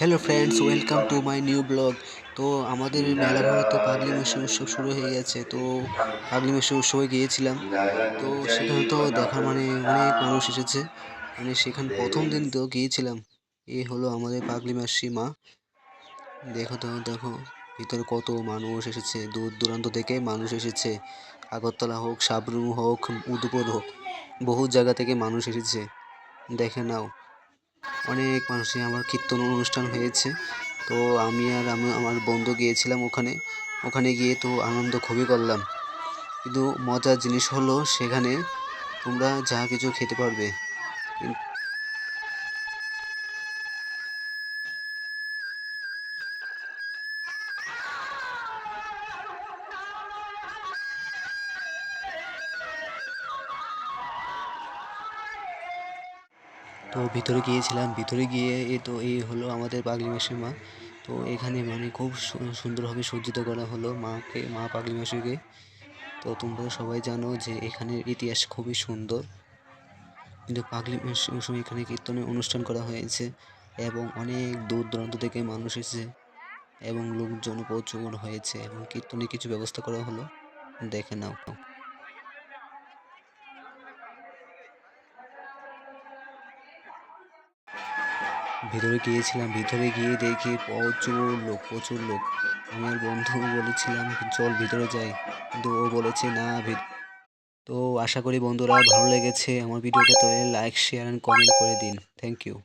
Hello friends, welcome to my new blog. তো আমাদের মেলা ভরা তো পাগলি মেশো উৎসব শুরু হয়ে গেছে। তো পাগলি মেশো উৎসবে গিয়েছিলাম। তো সেখানে তো দেখার মানে অনেক মানুষ এসেছে। মানে সেখানে প্রথম দিন তো গিয়েছিলাম। এই হলো আমাদের পাগলি মাসি মা। দেখো তো দেখো, ভিতরে কত মানুষ এসেছে, দূর দূরান্ত থেকে মানুষ এসেছে। আগরতলা হোক, সাবরুম হোক, উদুপুর হোক, বহু জায়গা থেকে মানুষ এসেছে। দেখে নাও, অনেক মানুষই আমার কীর্তন অনুষ্ঠান হয়েছে। তো আমি আমার বন্ধু গিয়েছিলাম ওখানে। ওখানে গিয়ে তো আনন্দ খুবই করলাম। কিন্তু মজার জিনিস হলো সেখানে তোমরা যা কিছু খেতে পারবে। তো ভিতরে গিয়েছিলাম, ভিতরে গিয়ে এই হলো আমাদের পাগলি মাসির মা। তো এখানে মানে খুব সুন্দরভাবে সজ্জিত করা হলো মাকে, মা পাগলি মাসিকে। তো তোমরা সবাই জানো যে এখানের ইতিহাস খুবই সুন্দর। কিন্তু পাগলি মৌসুমে এখানে কীর্তনের অনুষ্ঠান করা হয়েছে এবং অনেক দূর দূরান্ত থেকে মানুষ এসেছে এবং লোকজন প্রচুর হয়েছে এবং কীর্তনের কিছু ব্যবস্থা করা হলো, দেখে নাও। ভিতরে গিয়েছিলাম, ভিতরে গিয়ে দেখি প্রচুর লোক, প্রচুর লোক। আমি আর বন্ধু বলেছিলাম চল ভিতরে যাই, কিন্তু ও বলেছে না। তো আশা করি বন্ধুরা ভালো লেগেছে আমার ভিডিওটা, তো লাইক শেয়ার অ্যান্ড কমেন্ট করে দিন। Thank you.